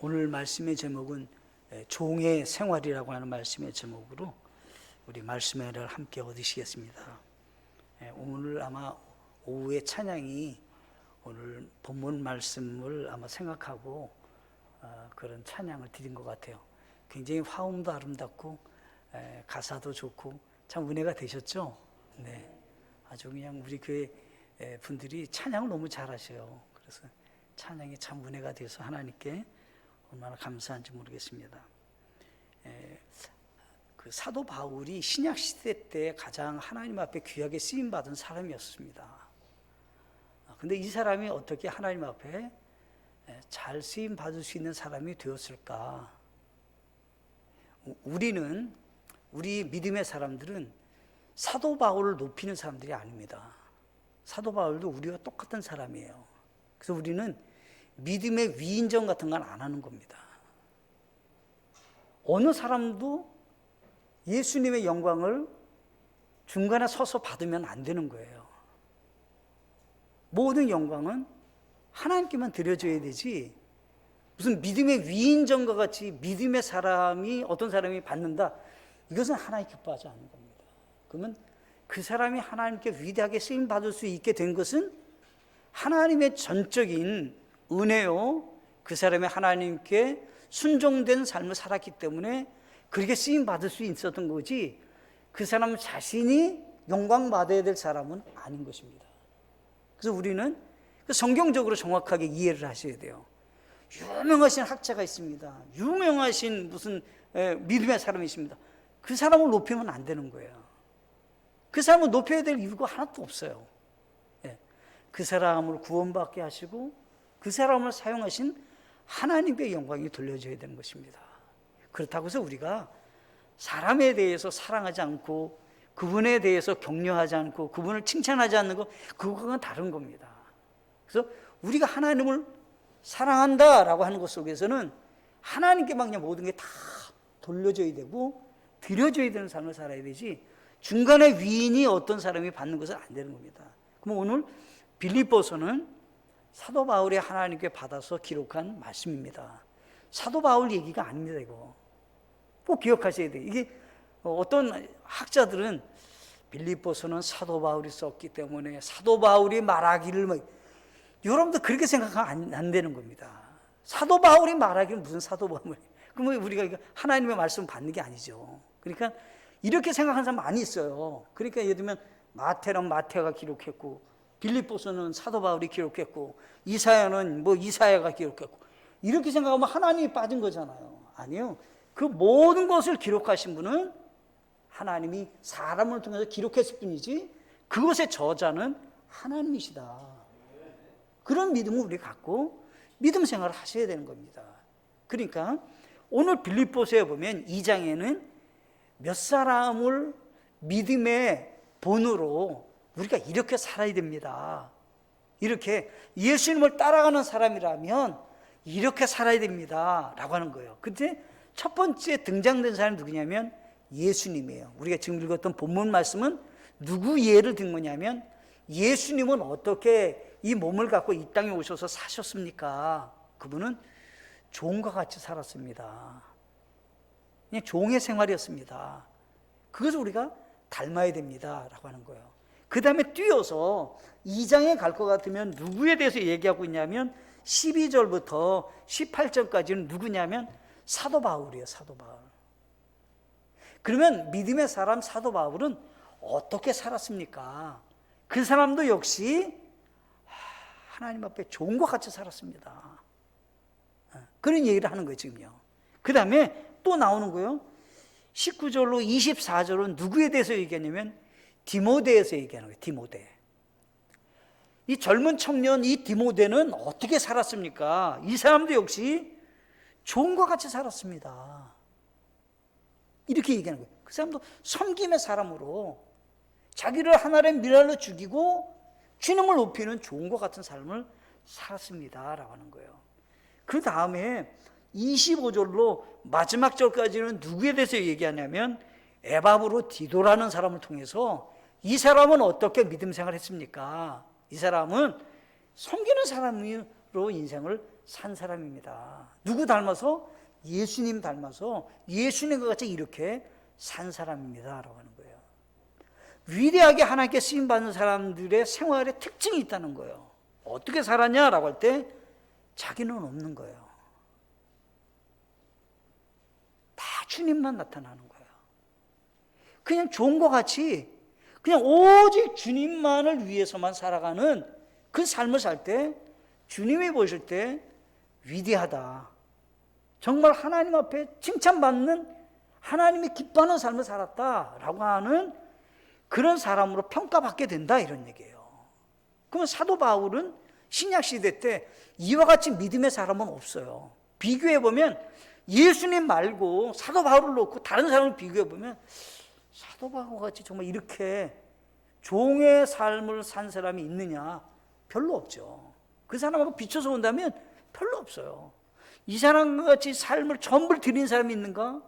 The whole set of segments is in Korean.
오늘 말씀의 제목은 종의 생활이라고 하는 말씀의 제목으로 우리 말씀을 함께 얻으시겠습니다. 오늘 아마 오후에 찬양이 오늘 본문 말씀을 아마 생각하고 그런 찬양을 드린 것 같아요. 굉장히 화음도 아름답고 가사도 좋고 참 은혜가 되셨죠? 네, 아주 그냥 우리 교회 분들이 찬양을 너무 잘하셔요. 그래서 찬양이 참 은혜가 돼서 하나님께 얼마나 감사한지 모르겠습니다. 그 사도 바울이 신약 시대 때 가장 하나님 앞에 귀하게 쓰임 받은 사람이었습니다. 근데 이 사람이 어떻게 하나님 앞에 잘 쓰임 받을 수 있는 사람이 되었을까? 우리 믿음의 사람들은 사도 바울을 높이는 사람들이 아닙니다. 사도 바울도 우리와 똑같은 사람이에요. 그래서 우리는 믿음의 위인전 같은 건 안 하는 겁니다. 어느 사람도 예수님의 영광을 중간에 서서 받으면 안 되는 거예요. 모든 영광은 하나님께만 드려줘야 되지, 무슨 믿음의 위인전과 같이 믿음의 사람이 어떤 사람이 받는다, 이것은 하나님 기뻐하지 않는 겁니다. 그러면 그 사람이 하나님께 위대하게 쓰임 받을 수 있게 된 것은 하나님의 전적인 은혜요, 그 사람이 하나님께 순종된 삶을 살았기 때문에 그렇게 쓰임 받을 수 있었던 거지, 그 사람 자신이 영광 받아야 될 사람은 아닌 것입니다. 그래서 우리는 성경적으로 정확하게 이해를 하셔야 돼요. 유명하신 학자가 있습니다. 유명하신 무슨 믿음의 사람이 있습니다. 그 사람을 높이면 안 되는 거예요. 그 사람을 높여야 될 이유가 하나도 없어요. 그 사람을 구원받게 하시고 그 사람을 사용하신 하나님께 영광이 돌려져야 되는 것입니다. 그렇다고 해서 우리가 사람에 대해서 사랑하지 않고 그분에 대해서 격려하지 않고 그분을 칭찬하지 않는 것, 그거는 다른 겁니다. 그래서 우리가 하나님을 사랑한다라고 하는 것 속에서는 하나님께만 그냥 모든 게 다 돌려줘야 되고 드려줘야 되는 삶을 살아야 되지, 중간에 위인이 어떤 사람이 받는 것은 안 되는 겁니다. 그럼 오늘 빌립보서는 사도 바울이 하나님께 받아서 기록한 말씀입니다. 사도 바울 얘기가 아닙니다. 이거 꼭 기억하셔야 돼요. 이게 어떤 학자들은 빌립보서는 사도 바울이 썼기 때문에 사도 바울이 말하기를, 여러분들 그렇게 생각하면 안 되는 겁니다. 사도 바울이 말하기는 무슨 사도 바울, 그러면 우리가 하나님의 말씀 받는 게 아니죠. 그러니까 이렇게 생각하는 사람 많이 있어요. 그러니까 예를 들면 마태는 마태가 기록했고, 빌립보서는 사도 바울이 기록했고, 이사야는 이사야가 기록했고, 이렇게 생각하면 하나님이 빠진 거잖아요. 아니요. 그 모든 것을 기록하신 분은 하나님이 사람을 통해서 기록했을 뿐이지, 그것의 저자는 하나님이시다. 그런 믿음을 우리 갖고 믿음 생활을 하셔야 되는 겁니다. 그러니까 오늘 빌립보서에 보면 2장에는 몇 사람을 믿음의 본으로 우리가 이렇게 살아야 됩니다. 이렇게 예수님을 따라가는 사람이라면 이렇게 살아야 됩니다 라고 하는 거예요. 근데 첫 번째 등장된 사람이 누구냐면 예수님이에요. 우리가 지금 읽었던 본문 말씀은 누구 예를 든 거냐면, 예수님은 어떻게 이 몸을 갖고 이 땅에 오셔서 사셨습니까? 그분은 종과 같이 살았습니다. 그냥 종의 생활이었습니다. 그것을 우리가 닮아야 됩니다 라고 하는 거예요. 그 다음에 뛰어서 2장에 갈 것 같으면 누구에 대해서 얘기하고 있냐면 12절부터 18절까지는 누구냐면 사도 바울이에요. 사도 바울. 그러면 믿음의 사람 사도 바울은 어떻게 살았습니까? 그 사람도 역시 하나님 앞에 종과 같이 살았습니다. 그런 얘기를 하는 거예요 지금요. 그 다음에 또 나오는 거예요. 19절로 24절은 누구에 대해서 얘기하냐면 디모데에서 얘기하는 거예요. 디모데. 이 젊은 청년 이 디모데는 어떻게 살았습니까? 이 사람도 역시 종과 같이 살았습니다. 이렇게 얘기하는 거예요. 그 사람도 섬김의 사람으로 자기를 하나의 미랄로 죽이고 주님을 높이는 종과 같은 삶을 살았습니다 라고 하는 거예요. 그 다음에 25절로 마지막 절까지는 누구에 대해서 얘기하냐면 에바브로 디도라는 사람을 통해서 이 사람은 어떻게 믿음 생활을 했습니까? 이 사람은 섬기는 사람으로 인생을 산 사람입니다. 누구 닮아서? 예수님 닮아서 예수님과 같이 이렇게 산 사람입니다 라고 하는 거예요. 위대하게 하나님께 쓰임받는 사람들의 생활에 특징이 있다는 거예요. 어떻게 살았냐라고 할 때 자기는 없는 거예요. 다 주님만 나타나는 거예요. 그냥 종과 같이 그냥 오직 주님만을 위해서만 살아가는 그 삶을 살 때 주님이 보실 때 위대하다, 정말 하나님 앞에 칭찬받는, 하나님이 기뻐하는 삶을 살았다라고 하는 그런 사람으로 평가받게 된다 이런 얘기예요. 그러면 사도 바울은 신약 시대 때 이와 같이 믿음의 사람은 없어요. 비교해 보면 예수님 말고 사도 바울을 놓고 다른 사람을 비교해 보면 사도 바울과 같이 정말 이렇게 종의 삶을 산 사람이 있느냐? 별로 없죠. 그 사람하고 비춰서 본다면 별로 없어요. 이 사람과 같이 삶을 전부 드린 사람이 있는가?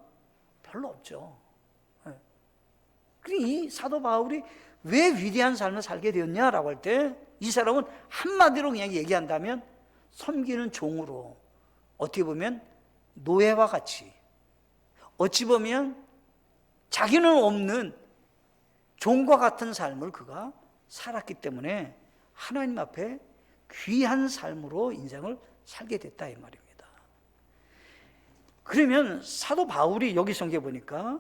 별로 없죠. 그리고 이 사도 바울이 왜 위대한 삶을 살게 되었냐라고 할 때 이 사람은 한마디로 그냥 얘기한다면 섬기는 종으로, 어떻게 보면 노예와 같이, 어찌 보면 자기는 없는 종과 같은 삶을 그가 살았기 때문에 하나님 앞에 귀한 삶으로 인생을 살게 됐다 이 말입니다. 그러면 사도 바울이 여기 성경에 보니까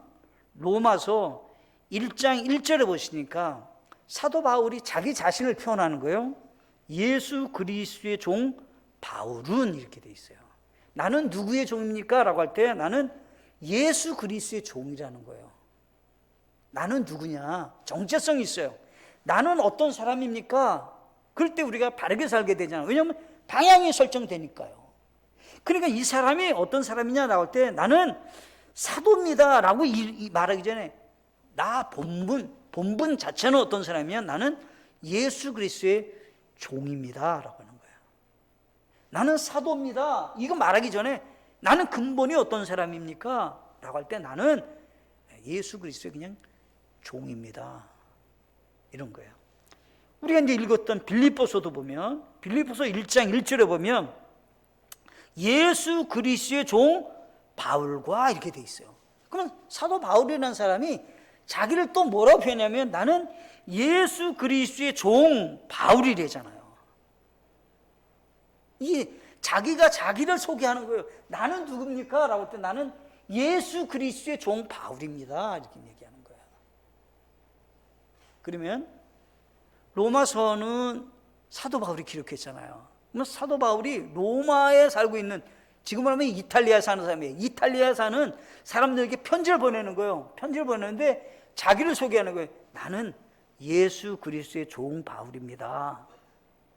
로마서 1장 1절에 보시니까 사도 바울이 자기 자신을 표현하는 거예요. 예수 그리스도의 종 바울은 이렇게 돼 있어요. 나는 누구의 종입니까? 라고 할 때 나는 예수 그리스도의 종이라는 거예요. 나는 누구냐? 정체성이 있어요. 나는 어떤 사람입니까? 그럴 때 우리가 바르게 살게 되잖아요. 왜냐하면 방향이 설정되니까요. 그러니까 이 사람이 어떤 사람이냐 라고 할 때 나는 사도입니다 라고 말하기 전에 나 본분 자체는 어떤 사람이냐? 나는 예수 그리스도의 종입니다 라고 하는 거예요. 나는 사도입니다. 이거 말하기 전에 나는 근본이 어떤 사람입니까? 라고 할 때 나는 예수 그리스도의 그냥 종입니다. 이런 거예요. 우리가 이제 읽었던 빌립보서도 보면 빌립보서 1장 1절에 보면 예수 그리스도의 종 바울과 이렇게 돼 있어요. 그러면 사도 바울이라는 사람이 자기를 또 뭐라고 표현하냐면 나는 예수 그리스도의 종 바울이래잖아요. 이게 자기가 자기를 소개하는 거예요. 나는 누굽니까? 라고 할 때 나는 예수 그리스도의 종 바울입니다. 이렇게 얘기하는 거예요. 그러면 로마서는 사도 바울이 기록했잖아요. 그러면 사도 바울이 로마에 살고 있는, 지금 말하면 이탈리아에 사는 사람이에요. 이탈리아에 사는 사람들에게 편지를 보내는 거예요. 편지를 보내는데 자기를 소개하는 거예요. 나는 예수 그리스도의 종 바울입니다.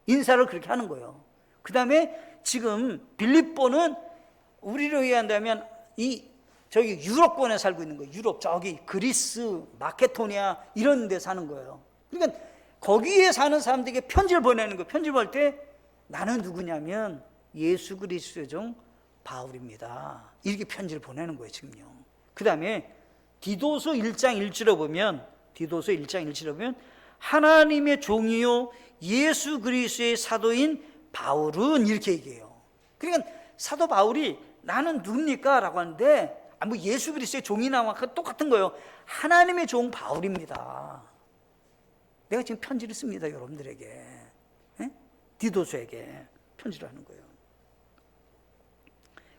인사를 그렇게 하는 거예요. 그 다음에 지금 빌립보는 우리로 얘기한다면 저기 유럽권에 살고 있는 거예요. 유럽, 저기 그리스, 마케도니아 이런 데 사는 거예요. 그러니까 거기에 사는 사람들에게 편지를 보내는 거예요. 편지를 볼 때 나는 누구냐면 예수 그리스도의 종 바울입니다. 이렇게 편지를 보내는 거예요, 지금요. 그 다음에 디도서 1장 1절에 보면 하나님의 종이요 예수 그리스도의 사도인 바울은 이렇게 얘기해요. 그러니까 사도 바울이 나는 누굽니까? 라고 하는데 뭐 예수 그리스도의 종이나 똑같은 거예요. 하나님의 종 바울입니다. 내가 지금 편지를 씁니다, 여러분들에게. 디도서에게 편지를 하는 거예요.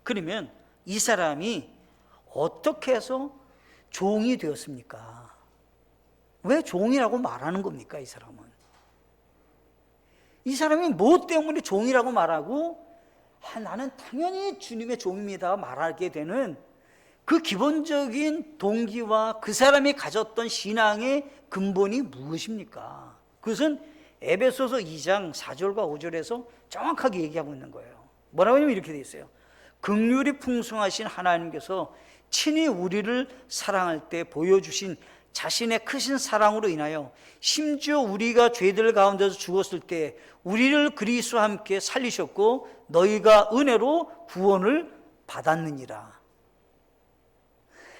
그러면 이 사람이 어떻게 해서 종이 되었습니까? 왜 종이라고 말하는 겁니까, 이 사람은? 이 사람이 뭐 때문에 종이라고 말하고 나는 당연히 주님의 종입니다 말하게 되는 그 기본적인 동기와 그 사람이 가졌던 신앙의 근본이 무엇입니까? 그것은 에베소서 2장 4절과 5절에서 정확하게 얘기하고 있는 거예요. 뭐라고 하냐면 이렇게 돼 있어요. 긍휼이 풍성하신 하나님께서 친히 우리를 사랑할 때 보여주신 자신의 크신 사랑으로 인하여 심지어 우리가 죄들 가운데서 죽었을 때 우리를 그리스도와 함께 살리셨고 너희가 은혜로 구원을 받았느니라.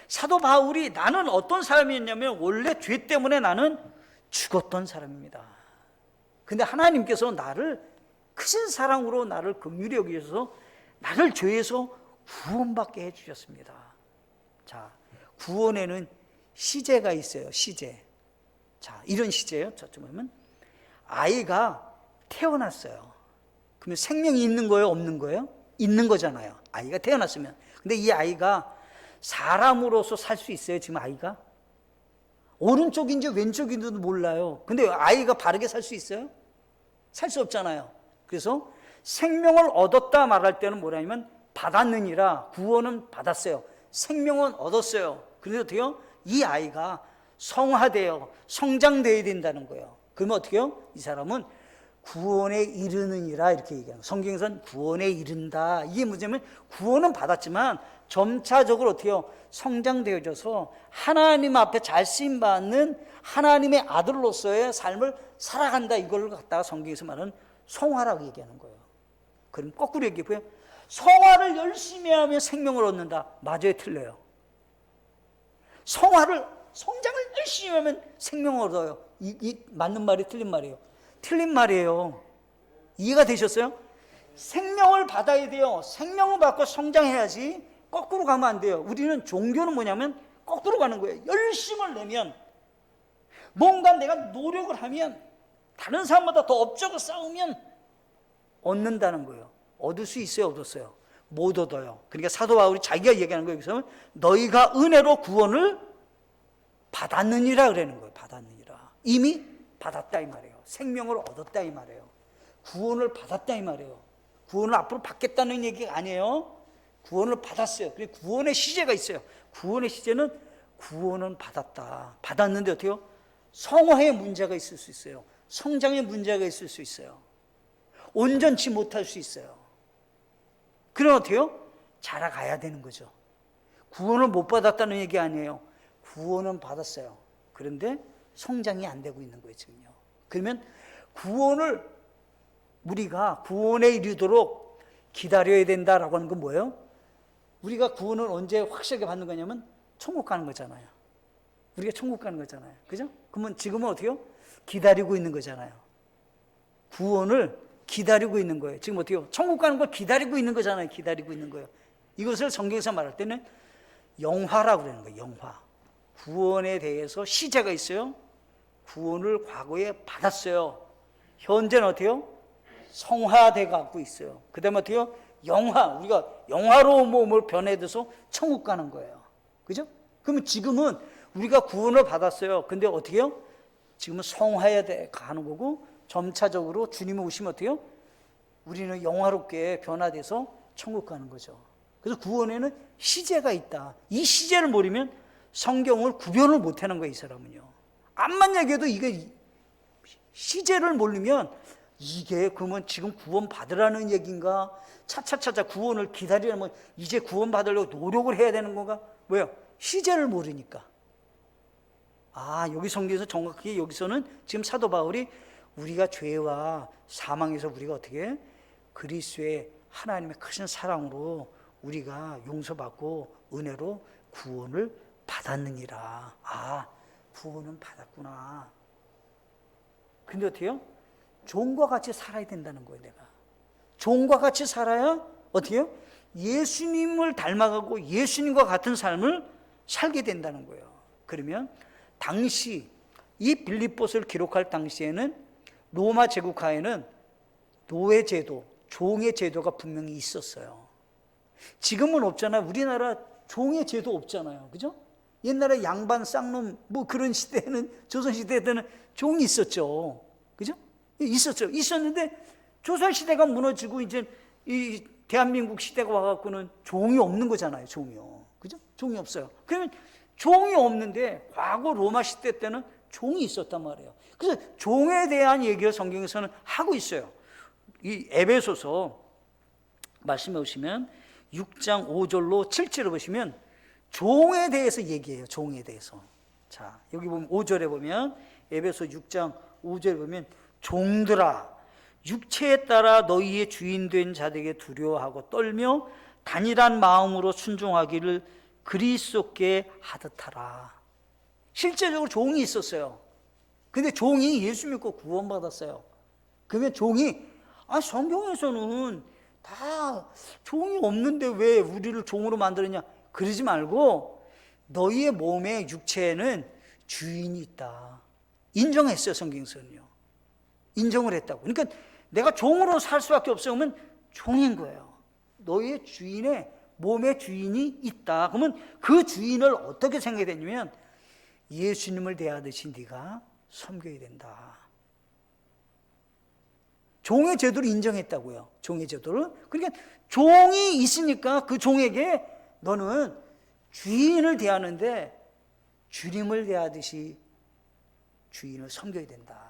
사도 바울이 나는 어떤 사람이었냐면 원래 죄 때문에 나는 죽었던 사람입니다. 근데 하나님께서 나를 크신 사랑으로 나를 긍휼히 여기셔서 나를 죄에서 구원받게 해주셨습니다. 자, 구원에는 시제가 있어요. 시제. 자, 이런 시제예요. 저쪽 보면 아이가 태어났어요. 그러면 생명이 있는 거예요? 없는 거예요? 있는 거잖아요. 아이가 태어났으면. 근데 이 아이가 사람으로서 살 수 있어요? 지금 아이가? 오른쪽인지 왼쪽인지도 몰라요. 근데 아이가 바르게 살 수 있어요? 살 수 없잖아요. 그래서 생명을 얻었다 말할 때는 뭐냐면 받았느니라. 구원은 받았어요. 생명은 얻었어요. 그래서 어떻게요? 이 아이가 성화되어 성장되어야 된다는 거예요. 그러면 어떻게요? 이 사람은 구원에 이르느니라 이렇게 얘기해요. 성경에서는 구원에 이른다. 이게 뭐냐면 구원은 받았지만 점차적으로 어떻게요? 성장되어져서 하나님 앞에 잘 쓰임받는 하나님의 아들로서의 삶을 살아간다. 이걸 갖다가 성경에서 말하는 성화라고 얘기하는 거예요. 그럼 거꾸로 얘기해요. 성화를 열심히 하면 생명을 얻는다. 맞아요? 틀려요? 성장을 열심히 하면 생명을 얻어요. 이 맞는 말이 틀린 말이에요? 틀린 말이에요. 이해가 되셨어요? 생명을 받아야 돼요. 생명을 받고 성장해야지 거꾸로 가면 안 돼요. 우리는 종교는 뭐냐면 거꾸로 가는 거예요. 열심을 내면 뭔가 내가 노력을 하면 다른 사람보다 더 업적을 쌓으면 얻는다는 거예요. 얻을 수 있어요? 얻었어요? 못 얻어요. 그러니까 사도 바울이 자기가 얘기하는 거예요. 여기서 너희가 은혜로 구원을 받았느니라 그러는 거예요. 받았느니라. 이미 받았다 이 말이에요. 생명을 얻었다 이 말이에요. 구원을 받았다 이 말이에요. 구원을 앞으로 받겠다는 얘기가 아니에요. 구원을 받았어요. 그리고 구원의 시제가 있어요. 구원의 시제는 구원은 받았다. 받았는데 어때요? 성화의 문제가 있을 수 있어요. 성장의 문제가 있을 수 있어요. 온전치 못할 수 있어요. 그럼 어때요? 자라가야 되는 거죠. 구원을 못 받았다는 얘기 아니에요. 구원은 받았어요. 그런데 성장이 안 되고 있는 거예요, 지금요. 그러면 구원을 우리가 구원에 이르도록 기다려야 된다라고 하는 건 뭐예요? 우리가 구원을 언제 확실하게 받는 거냐면 천국 가는 거잖아요. 우리가 천국 가는 거잖아요. 그죠? 그러면 지금은 어떻게 해요? 기다리고 있는 거잖아요. 구원을 기다리고 있는 거예요. 지금 어떻게 해요? 천국 가는 걸 기다리고 있는 거잖아요. 기다리고 있는 거예요. 이것을 성경에서 말할 때는 영화라고 그러는 거예요. 영화. 구원에 대해서 시제가 있어요. 구원을 과거에 받았어요. 현재는 어때요? 성화돼 갖고 있어요. 그 다음에 어때요? 영화. 우리가 영화로운 몸을 변해돼서 천국 가는 거예요. 그죠? 그러면 지금은 우리가 구원을 받았어요. 근데 어떻게 해요? 지금은 성화에 가는 거고 점차적으로 주님이 오시면 어떻게 해요? 우리는 영화롭게 변화돼서 천국 가는 거죠. 그래서 구원에는 시제가 있다. 이 시제를 모르면 성경을 구별을 못하는 거예요. 이 사람은요. 암만 얘기해도 이게 시제를 모르면 이게 그러면 지금 구원 받으라는 얘기인가? 차차차차 구원을 기다리려면 이제 구원 받으려고 노력을 해야 되는 건가? 왜요? 시제를 모르니까. 아, 여기 성경에서 정확히 여기서는 지금 사도 바울이 우리가 죄와 사망에서 우리가 어떻게 그리스도의 하나님의 크신 사랑으로 우리가 용서받고 은혜로 구원을 받았느니라. 아, 구원은 받았구나. 근데 어떻게 해요? 종과 같이 살아야 된다는 거예요. 내가 종과 같이 살아야 어떻게 해요? 예수님을 닮아가고 예수님과 같은 삶을 살게 된다는 거예요. 그러면 당시 이 빌립보서를 기록할 당시에는 로마 제국하에는 노예제도, 종의 제도가 분명히 있었어요. 지금은 없잖아요. 우리나라 종의 제도 없잖아요. 그죠? 옛날에 양반, 쌍놈 뭐 그런 시대에는 조선시대 때는 종이 있었죠. 그죠? 있었죠. 있었는데 조선시대가 무너지고 이제 이 대한민국 시대가 와갖고는 종이 없는 거잖아요. 종이요. 그죠? 종이 없어요. 그러면 종이 없는데 과거 로마 시대 때는 종이 있었단 말이에요. 그래서 종에 대한 얘기를 성경에서는 하고 있어요. 이 에베소서 말씀해 보시면 6장 5절로 7절을 보시면 종에 대해서 얘기해요. 종에 대해서. 자, 여기 보면 5절에 보면 에베소 6장 5절에 보면 종들아 육체에 따라 너희의 주인 된 자들에게 두려워하고 떨며 단일한 마음으로 순종하기를 그리스도께 하듯하라. 실제적으로 종이 있었어요. 근데 종이 예수 믿고 구원받았어요. 그러면 종이 아, 성경에서는 다 종이 없는데 왜 우리를 종으로 만들었냐? 그러지 말고 너희의 몸의 육체에는 주인이 있다. 인정했어요, 성경에서는요. 인정을 했다고. 그러니까 내가 종으로 살 수밖에 없으면 종인 거예요. 너희의 주인의 몸의 주인이 있다. 그러면 그 주인을 어떻게 생각해야 되냐면 예수님을 대하듯이 네가 섬겨야 된다. 종의 제도를 인정했다고요. 종의 제도를. 그러니까 종이 있으니까 그 종에게 너는 주인을 대하는데 주님을 대하듯이 주인을 섬겨야 된다.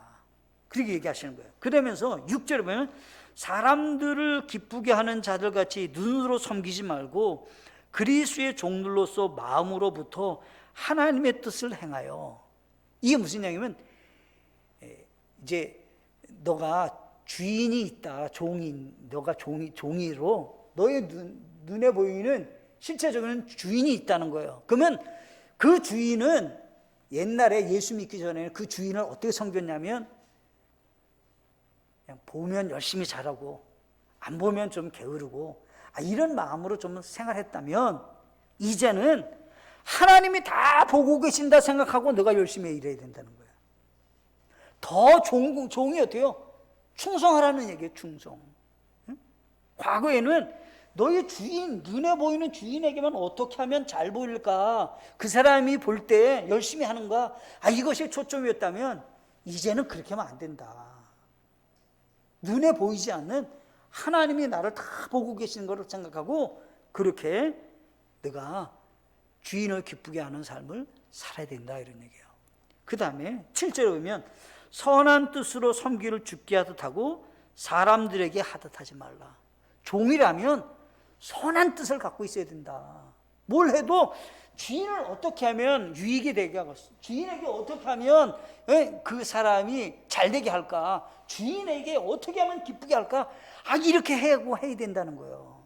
그렇게 얘기하시는 거예요. 그러면서 6절에 보면 사람들을 기쁘게 하는 자들같이 눈으로 섬기지 말고 그리스도의 종들로서 마음으로부터 하나님의 뜻을 행하여. 이게 무슨 얘기냐면 이제 너가 주인이 있다. 너가 종이로 너의 눈에 보이는 실제적으로는 주인이 있다는 거예요. 그러면 그 주인은 옛날에 예수 믿기 전에는 그 주인을 어떻게 섬겼냐면 그냥 보면 열심히 잘하고 안 보면 좀 게으르고 이런 마음으로 좀 생활했다면 이제는 하나님이 다 보고 계신다 생각하고 너가 열심히 일해야 된다는 거예요. 더 종이 어때요? 충성하라는 얘기예요. 충성. 응? 과거에는 너의 주인, 눈에 보이는 주인에게만 어떻게 하면 잘 보일까, 그 사람이 볼 때 열심히 하는가, 이것이 초점이었다면 이제는 그렇게 하면 안 된다. 눈에 보이지 않는 하나님이 나를 다 보고 계시는 것을 생각하고 그렇게 내가 주인을 기쁘게 하는 삶을 살아야 된다, 이런 얘기예요. 그 다음에 7절에 보면 선한 뜻으로 섬기를 죽게 하듯 하고 사람들에게 하듯 하지 말라. 종이라면 선한 뜻을 갖고 있어야 된다. 뭘 해도 주인을 어떻게 하면 유익이 되게 하고, 주인에게 어떻게 하면 그 사람이 잘 되게 할까, 주인에게 어떻게 하면 기쁘게 할까, 이렇게 해야 된다는 거예요.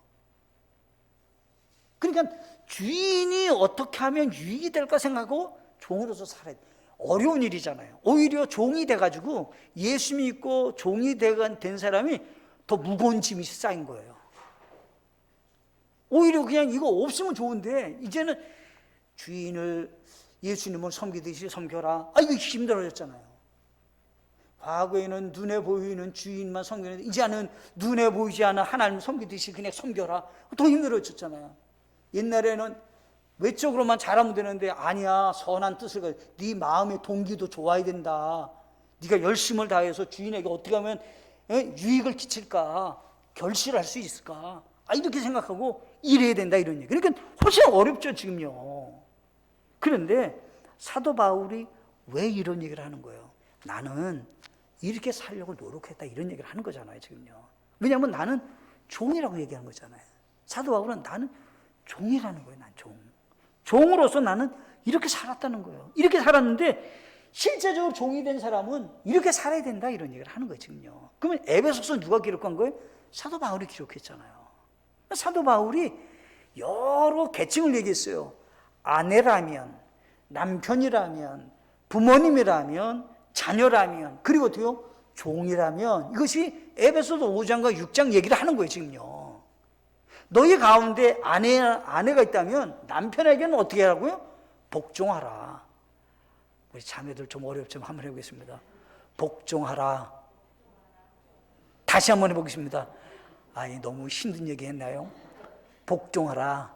그러니까 주인이 어떻게 하면 유익이 될까 생각하고 종으로서 살아야 돼. 어려운 일이잖아요. 오히려 종이 돼가지고 예수 믿고 종이 된 사람이 더 무거운 짐이 쌓인 거예요. 오히려 그냥 이거 없으면 좋은데 이제는 주인을, 예수님을 섬기듯이 섬겨라. 이거 힘들어졌잖아요. 과거에는 눈에 보이는 주인만 섬기는데 이제는 눈에 보이지 않는 하나님 섬기듯이 그냥 섬겨라. 더 힘들어졌잖아요. 옛날에는 외적으로만 잘하면 되는데 아니야, 선한 뜻을, 네 마음의 동기도 좋아야 된다. 네가 열심을 다해서 주인에게 어떻게 하면 유익을 끼칠까, 결실할 수 있을까, 이렇게 생각하고 일해야 된다, 이런 얘기. 그러니까 훨씬 어렵죠 지금요. 그런데 사도 바울이 왜 이런 얘기를 하는 거예요? 나는 이렇게 살려고 노력했다, 이런 얘기를 하는 거잖아요 지금요. 왜냐하면 나는 종이라고 얘기하는 거잖아요. 사도 바울은 나는 종이라는 거예요. 난 종으로서 나는 이렇게 살았다는 거예요. 이렇게 살았는데 실제적으로 종이 된 사람은 이렇게 살아야 된다, 이런 얘기를 하는 거예요 지금요. 그러면 에베소서 누가 기록한 거예요? 사도 바울이 기록했잖아요. 사도 바울이 여러 계층을 얘기했어요. 아내라면, 남편이라면, 부모님이라면, 자녀라면, 그리고 또요 종이라면, 이것이 에베소서 5장과 6장 얘기를 하는 거예요 지금요. 너희 가운데 아내가 있다면 남편에게는 어떻게 하라고요? 복종하라. 우리 자매들 좀 어렵지만 한번 해보겠습니다. 복종하라. 다시 한번 해보겠습니다. 너무 힘든 얘기 했나요? 복종하라.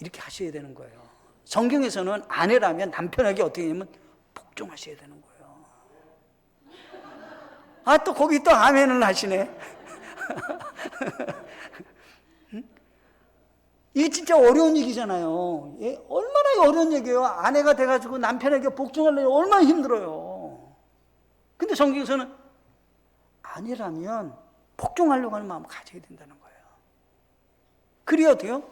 이렇게 하셔야 되는 거예요. 성경에서는 아내라면 남편에게 어떻게 하냐면 복종하셔야 되는 거예요. 또 거기 또 아멘을 하시네. 이게 진짜 어려운 얘기잖아요. 얼마나 어려운 얘기예요. 아내가 돼가지고 남편에게 복종하려면 얼마나 힘들어요. 근데 성경에서는 아내라면 복종하려고 하는 마음을 가져야 된다는 거예요. 그래야 돼요?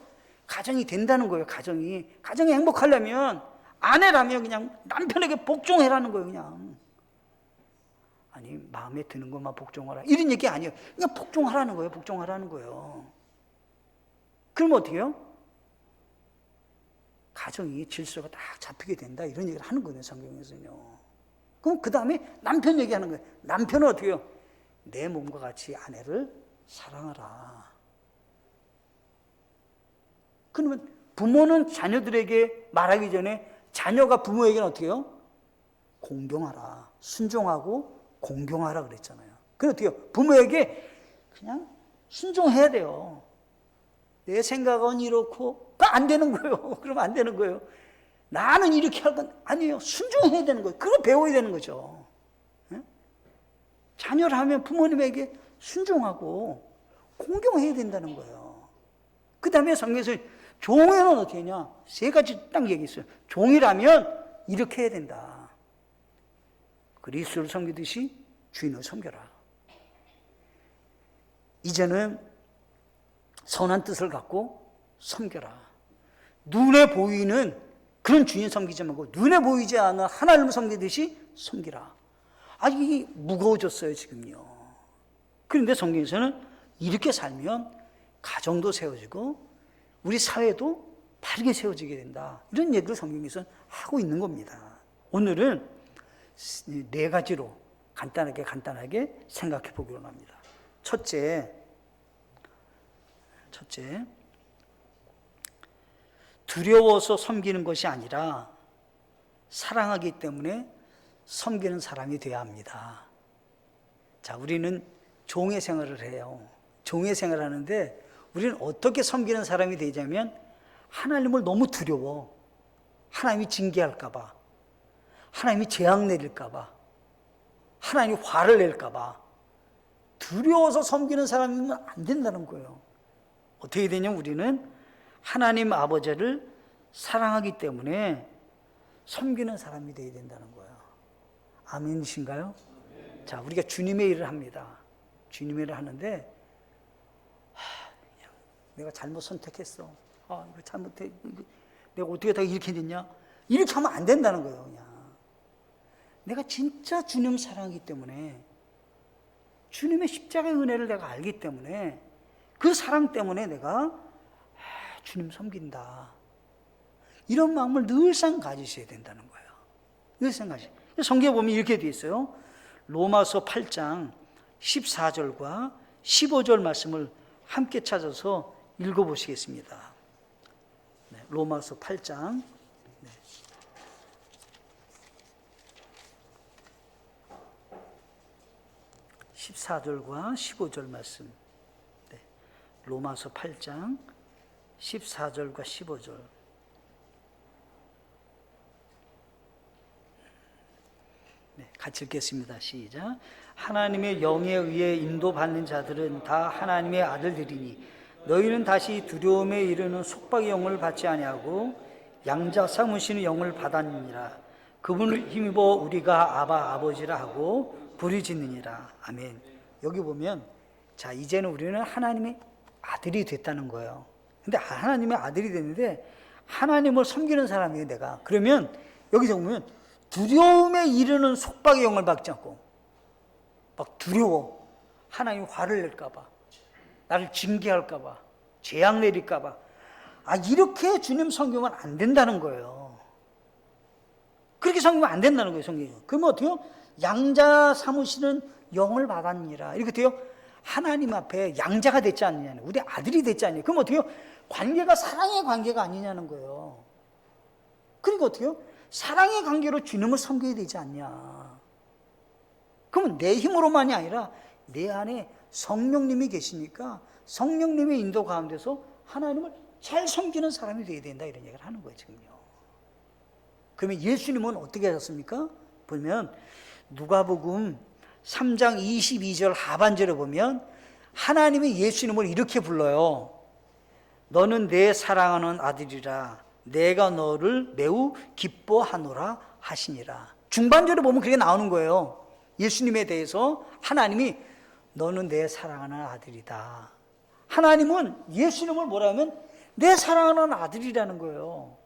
가정이 된다는 거예요. 가정이 행복하려면 아내라면 그냥 남편에게 복종해라는 거예요. 그냥 마음에 드는 것만 복종하라, 이런 얘기 아니에요. 그냥 복종하라는 거예요. 복종하라는 거예요. 그럼 어떻게 해요? 가정이 질서가 딱 잡히게 된다, 이런 얘기를 하는 거예요 성경에서는요. 그럼 그 다음에 남편 얘기하는 거예요. 남편은 어떻게 해요? 내 몸과 같이 아내를 사랑하라. 그러면 부모는 자녀들에게 말하기 전에 자녀가 부모에게는 어떻게 해요? 공경하라. 순종하고 공경하라 그랬잖아요. 그럼 어떻게 해요? 부모에게 그냥 순종해야 돼요. 내 생각은 이렇고 안 되는 거예요. 그러면 안 되는 거예요. 나는 이렇게 할 건 아니에요. 순종해야 되는 거예요. 그걸 배워야 되는 거죠. 자녀를 하면 부모님에게 순종하고 공경해야 된다는 거예요. 그 다음에 성경에서 종에는 어떻게 하냐? 세 가지 딱 얘기했어요. 종이라면 이렇게 해야 된다. 그리스도를 섬기듯이 주인을 섬겨라. 이제는 선한 뜻을 갖고 섬겨라. 눈에 보이는 그런 주인 섬기지 말고 눈에 보이지 않는 하나님을 섬기듯이 섬기라. 이게 무거워졌어요 지금요. 그런데 성경에서는 이렇게 살면 가정도 세워지고 우리 사회도 바르게 세워지게 된다. 이런 얘기를 성경에서는 하고 있는 겁니다. 오늘은 네 가지로 간단하게 생각해 보기로 합니다. 첫째, 두려워서 섬기는 것이 아니라 사랑하기 때문에 섬기는 사람이 되어야 합니다. 자, 우리는 종의 생활을 해요. 종의 생활을 하는데 우리는 어떻게 섬기는 사람이 되자면 하나님을 너무 두려워. 하나님이 징계할까 봐. 하나님이 재앙 내릴까 봐. 하나님이 화를 낼까 봐. 두려워서 섬기는 사람이면 안 된다는 거예요. 어떻게 되냐면 우리는 하나님 아버지를 사랑하기 때문에 섬기는 사람이 되어야 된다는 거예요. 아멘이신가요? 자, 우리가 주님의 일을 합니다. 주님의 일을 하는데 내가 잘못 선택했어. 이거 잘못해. 내가 어떻게 다 이렇게 됐냐? 이렇게 하면 안 된다는 거예요. 그냥 내가 진짜 주님 사랑하기 때문에 주님의 십자가의 은혜를 내가 알기 때문에 그 사랑 때문에 내가 주님 섬긴다. 이런 마음을 늘상 가지셔야 된다는 거예요. 늘상 가지. 성경에 보면 이렇게 되어 있어요. 로마서 8장 14절과 15절 말씀을 함께 찾아서 읽어보시겠습니다. 로마서 8장 14절과 15절 말씀. 로마서 8장 14절과 15절. 같이 읽겠습니다. 시작. 하나님의 영에 의해 인도받는 자들은 다 하나님의 아들들이니 너희는 다시 두려움에 이르는 속박의 영을 받지 아니하고 양자 삼으시는 영을 받았느니라. 그분을 힘입어 우리가 아바 아버지라 하고 부르짖느니라. 아멘. 여기 보면 자, 이제는 우리는 하나님의 아들이 됐다는 거예요. 근데 하나님의 아들이 됐는데 하나님을 섬기는 사람이에요, 내가. 그러면 여기서 보면 두려움에 이르는 속박의 영을 받지 않고 막 두려워. 하나님이 화를 낼까 봐. 나를 징계할까 봐. 재앙 내릴까 봐. 이렇게 주님 섬기면 안 된다는 거예요. 그렇게 섬기면 안 된다는 거예요, 성경이. 그러면 어떻게 해요? 양자 삼으시는 영을 받았니라. 이렇게 돼요. 하나님 앞에 양자가 됐지 않느냐. 우리 아들이 됐지 않느냐. 그럼 어떻게 해요? 관계가 사랑의 관계가 아니냐는 거예요. 그러니까 어떻게 해요? 사랑의 관계로 주님을 섬겨야 되지 않냐. 그러면 내 힘으로만이 아니라 내 안에 성령님이 계시니까 성령님의 인도 가운데서 하나님을 잘 섬기는 사람이 되어야 된다. 이런 얘기를 하는 거예요, 지금요. 그러면 예수님은 어떻게 하셨습니까? 보면 누가복음 3장 22절 하반절에 보면 하나님이 예수님을 이렇게 불러요. 너는 내 사랑하는 아들이라 내가 너를 매우 기뻐하노라 하시니라. 중반절에 보면 그게 나오는 거예요. 예수님에 대해서 하나님이 너는 내 사랑하는 아들이다. 하나님은 예수님을 뭐라 하면 내 사랑하는 아들이라는 거예요.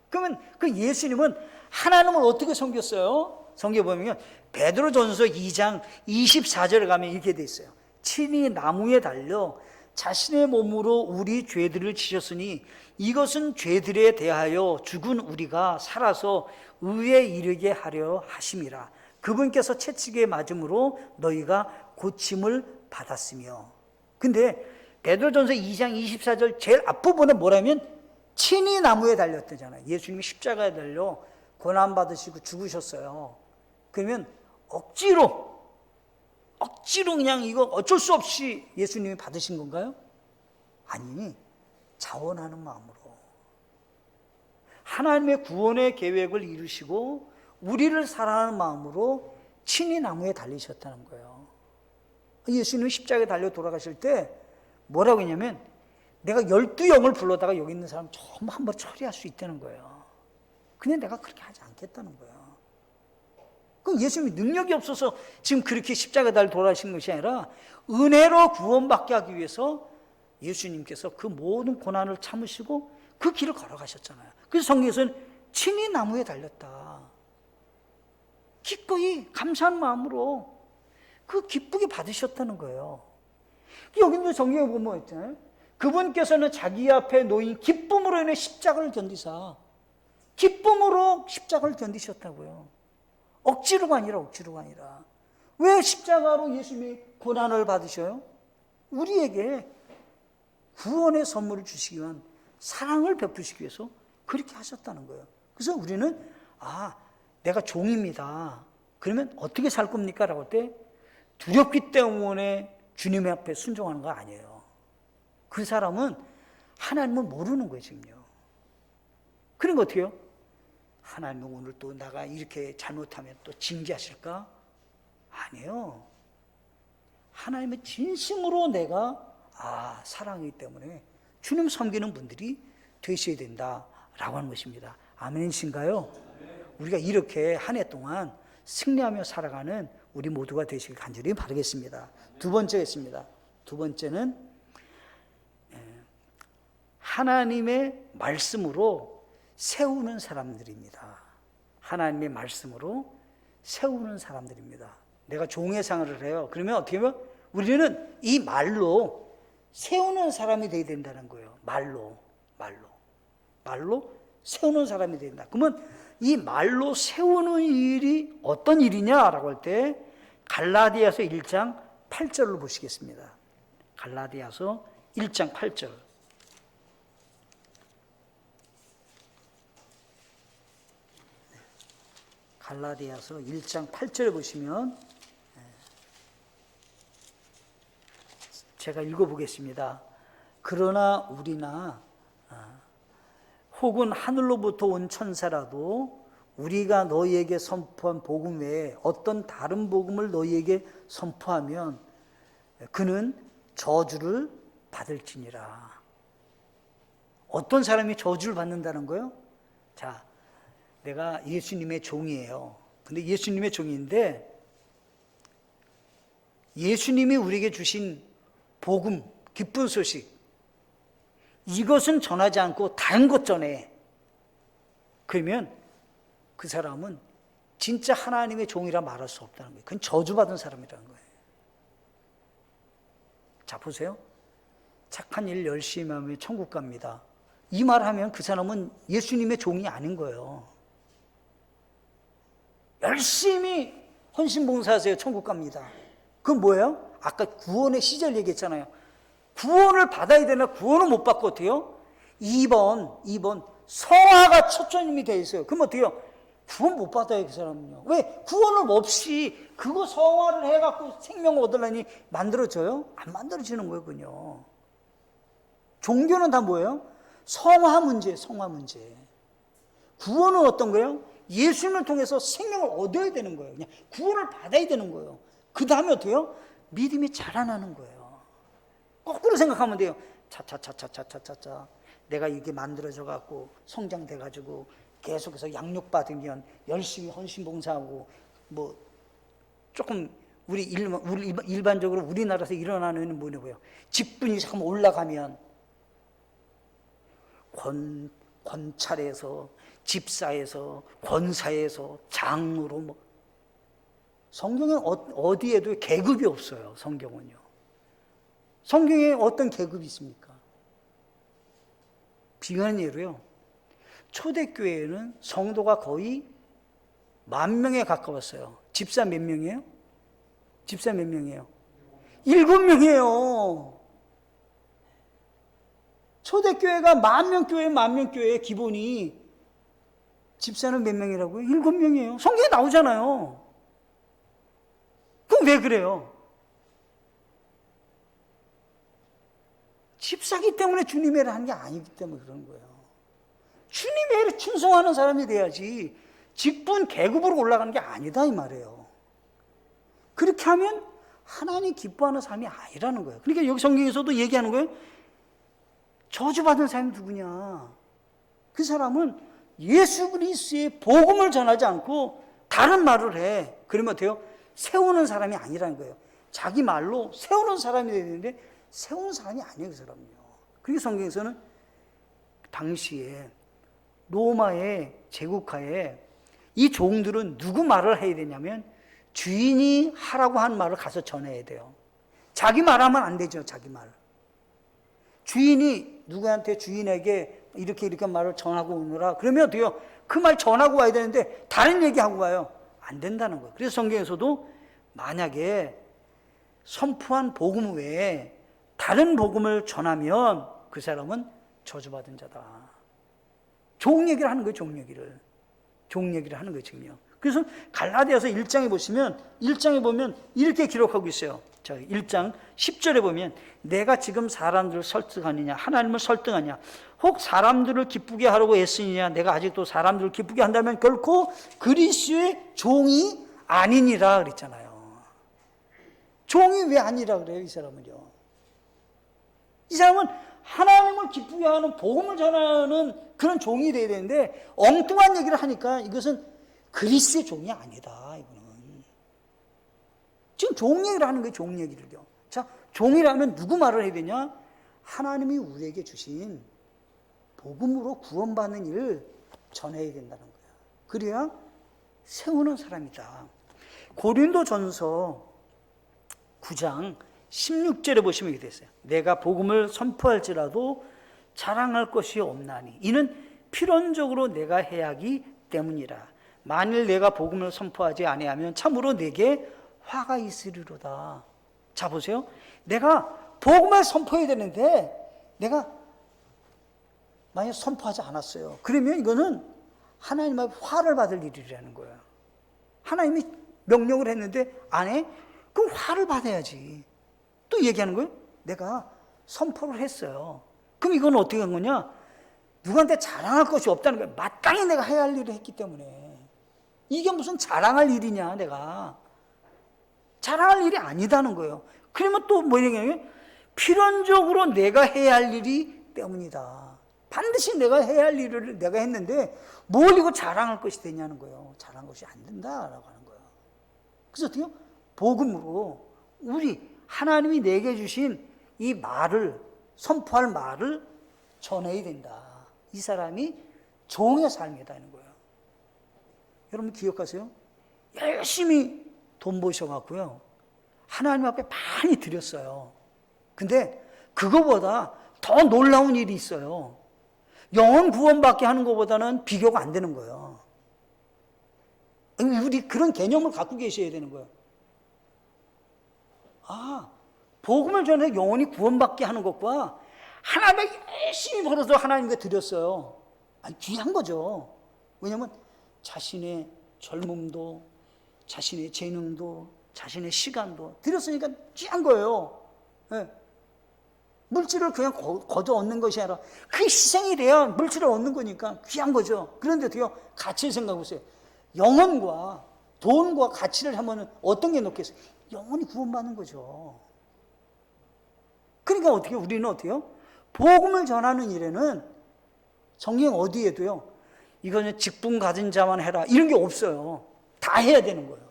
그러면 그 예수님은 하나님을 어떻게 섬겼어요? 성경에 보면 베드로전서 2장 24절에 가면 이렇게 돼 있어요. 친히 나무에 달려 자신의 몸으로 우리 죄들을 지셨으니 이것은 죄들에 대하여 죽은 우리가 살아서 의에 이르게 하려 하심이라. 그분께서 채찍에 맞음으로 너희가 고침을 받았으며. 근데 베드로전서 2장 24절 제일 앞부분에 뭐라면 친히 나무에 달렸대잖아요. 예수님이 십자가에 달려 고난받으시고 죽으셨어요. 그러면 억지로 그냥 이거 어쩔 수 없이 예수님이 받으신 건가요? 아니, 자원하는 마음으로 하나님의 구원의 계획을 이루시고 우리를 사랑하는 마음으로 친히 나무에 달리셨다는 거예요. 예수님이 십자가에 달려 돌아가실 때 뭐라고 했냐면 내가 12영을 불러다가 여기 있는 사람 전부 한 번 처리할 수 있다는 거예요. 근데 내가 그렇게 하지 않겠다는 거예요. 그럼 예수님이 능력이 없어서 지금 그렇게 십자가에 달려 돌아가신 것이 아니라 은혜로 구원받게 하기 위해서 예수님께서 그 모든 고난을 참으시고 그 길을 걸어가셨잖아요. 그래서 성경에서는 친히 나무에 달렸다. 기꺼이 감사한 마음으로 그 기쁘게 받으셨다는 거예요. 여기도 성경에 보면 있잖아요. 그분께서는 자기 앞에 놓인 기쁨으로 인해 십자가를 견디사 기쁨으로 십자가를 견디셨다고요. 억지로가 아니라 왜 십자가로 예수님이 고난을 받으셔요? 우리에게 구원의 선물을 주시기 위한 사랑을 베푸시기 위해서 그렇게 하셨다는 거예요. 그래서 우리는 내가 종입니다. 그러면 어떻게 살 겁니까? 라고 할 때 두렵기 때문에 주님 앞에 순종하는 거 아니에요. 그 사람은 하나님을 모르는 거예요, 지금요. 그런 거 어떻게 해요? 하나님은 오늘 또 내가 이렇게 잘못하면 또 징계하실까? 아니에요. 하나님의 진심으로 내가 사랑이기 때문에 주님 섬기는 분들이 되셔야 된다라고 하는 것입니다. 아멘이신가요? 우리가 이렇게 한 해 동안 승리하며 살아가는 우리 모두가 되시길 간절히 바라겠습니다. 두 번째가 있습니다. 두 번째는 하나님의 말씀으로 세우는 사람들입니다. 하나님의 말씀으로 세우는 사람들입니다. 내가 종의 생활을 해요. 그러면 어떻게 하면 우리는 이 말로 세우는 사람이 되어야 된다는 거예요. 말로 세우는 사람이 된다. 그러면 이 말로 세우는 일이 어떤 일이냐라고 할 때 갈라디아서 1장 8절을 보시겠습니다. 갈라디아서 1장 8절. 갈라디아서 1장 8절을 보시면 제가 읽어보겠습니다. 그러나 우리나 혹은 하늘로부터 온 천사라도 우리가 너희에게 선포한 복음 외에 어떤 다른 복음을 너희에게 선포하면 그는 저주를 받을지니라. 어떤 사람이 저주를 받는다는 거예요? 자, 내가 예수님의 종이에요. 근데 예수님의 종인데 예수님이 우리에게 주신 복음, 기쁜 소식, 이것은 전하지 않고 다른 것 전해. 그러면 그 사람은 진짜 하나님의 종이라 말할 수 없다는 거예요. 그건 저주받은 사람이라는 거예요. 자, 보세요. 착한 일 열심히 하면 천국 갑니다. 이 말 하면 그 사람은 예수님의 종이 아닌 거예요. 열심히 헌신봉사하세요. 천국 갑니다. 그건 뭐예요? 아까 구원의 시절 얘기했잖아요. 구원을 받아야 되나 구원을 못 받고 어떻게 해요? 2번 성화가 초점이 되어 있어요. 그럼 어떻게 해요? 구원 못 받아요, 그 사람은요. 왜? 구원을 없이 그거 성화를 해갖고 생명을 얻으려니 만들어져요? 안 만들어지는 거예요, 그건요. 종교는 다 뭐예요? 성화 문제. 구원은 어떤 거예요? 예수님을 통해서 생명을 얻어야 되는 거예요. 그냥 구원을 받아야 되는 거예요. 그 다음에 어떻게 해요? 믿음이 자라나는 거예요. 거꾸로 생각하면 돼요. 차차차차차차차 내가 이게 만들어져 갖고 성장돼 가지고 계속해서 양육 받으면 열심히 헌신봉사하고 뭐 조금 우리 일반적으로 우리나라에서 일어나는 뭐냐고요. 직분이 조금 올라가면 권찰에서 집사에서 권사에서 장으로 뭐 성경에 어디에도 계급이 없어요. 성경은요. 성경에 어떤 계급이 있습니까? 비교하는 예로요. 초대교회에는 성도가 거의 10,000명에 가까웠어요. 집사 몇 명이에요? 집사 몇 명이에요? 7명이에요. 초대교회가 10,000명 교회, 10,000명 교회의 기본이 집사는 몇 명이라고요? 7명이에요. 성경에 나오잖아요. 그럼 왜 그래요? 집사기 때문에 주님의 일을 하는 게 아니기 때문에 그런 거예요. 주님의 일에 충성하는 사람이 돼야지 직분 계급으로 올라가는 게 아니다 이 말이에요. 그렇게 하면 하나님 기뻐하는 삶이 아니라는 거예요. 그러니까 여기 성경에서도 얘기하는 거예요. 저주받은 사람이 누구냐? 그 사람은 예수 그리스도의 복음을 전하지 않고 다른 말을 해. 그러면 어때요? 세우는 사람이 아니라는 거예요. 자기 말로 세우는 사람이 돼야 되는데 세우는 사람이 아니에요, 그 사람은요. 그리고 성경에서는 당시에 로마의 제국하에 이 종들은 누구 말을 해야 되냐면 주인이 하라고 한 말을 가서 전해야 돼요. 자기 말하면 안 되죠, 자기 말. 주인이 누구한테 주인에게 이렇게 말을 전하고 오느라 그러면 어때요? 그 말 전하고 와야 되는데 다른 얘기하고 와요. 안 된다는 거예요. 그래서 성경에서도 만약에 선포한 복음 외에 다른 복음을 전하면 그 사람은 저주받은 자다. 종 얘기를 하는 거예요, 종 얘기를. 종 얘기를 하는 거예요, 지금요. 그래서 갈라디아서 1장에 보시면 1장에 보면 이렇게 기록하고 있어요. 자, 1장 10절에 보면 내가 지금 사람들을 설득하느냐 하나님을 설득하냐 혹 사람들을 기쁘게 하려고 애쓰느냐 내가 아직도 사람들을 기쁘게 한다면 결코 그리스도의 종이 아니니라 그랬잖아요. 종이 왜 아니라 그래요, 이 사람은요? 이 사람은 하나님을 기쁘게 하는 복음을 전하는 그런 종이 돼야 되는데 엉뚱한 얘기를 하니까 이것은 그리스도의 종이 아니다. 이거는 지금 종 얘기를 하는 거예요. 종 얘기를요. 자, 종이라면 누구 말을 해야 되냐? 하나님이 우리에게 주신 복음으로 구원받는 일을 전해야 된다는 거야. 그래야 세우는 사람이다. 고린도전서 9장 16절에 보시면 이렇게 됐어요. 내가 복음을 선포할지라도 자랑할 것이 없나니 이는 필연적으로 내가 해야 하기 때문이라. 만일 내가 복음을 선포하지 아니하면 참으로 내게 화가 있으리로다. 자, 보세요. 내가 복음을 선포해야 되는데 내가 만약 선포하지 않았어요. 그러면 이거는 하나님 앞에 화를 받을 일이라는 거예요. 하나님이 명령을 했는데 안 해? 그럼 화를 받아야지. 또 얘기하는 거예요. 내가 선포를 했어요. 그럼 이건 어떻게 한 거냐? 누구한테 자랑할 것이 없다는 거예요. 마땅히 내가 해야 할 일을 했기 때문에. 이게 무슨 자랑할 일이냐, 내가. 자랑할 일이 아니다는 거예요. 그러면 또 뭐 얘기하냐면 필연적으로 내가 해야 할 일이 때문이다. 반드시 내가 해야 할 일을 내가 했는데 뭘 이거 자랑할 것이 되냐는 거예요. 자랑할 것이 안 된다라고 하는 거예요. 그래서 어떻게 해요? 복음으로 우리 하나님이 내게 주신 이 말을 선포할 말을 전해야 된다. 이 사람이 종의 삶이다는 거예요. 여러분 기억하세요? 열심히 돈 버셔갖고요. 하나님 앞에 많이 드렸어요. 근데 그거보다 더 놀라운 일이 있어요. 영혼 구원받게 하는 것보다는 비교가 안 되는 거예요. 우리 그런 개념을 갖고 계셔야 되는 거예요. 아, 복음을 전해 영혼이 구원받게 하는 것과 하나님의 열심히 벌어서 하나님께 드렸어요. 아니, 귀한 거죠. 왜냐하면 자신의 젊음도 자신의 재능도 자신의 시간도 드렸으니까 귀한 거예요. 네. 물질을 그냥 거둬 얻는 것이 아니라 그 희생이 돼야 물질을 얻는 거니까 귀한 거죠. 그런데 어떻게요? 가치를 생각해 보세요. 영혼과 돈과 가치를 하면 어떤 게 높겠어요? 영혼이 구원받는 거죠. 그러니까 어떻게 우리는 어때요? 복음을 전하는 일에는 성경 어디에도요. 이거는 직분 가진 자만 해라 이런 게 없어요. 다 해야 되는 거예요.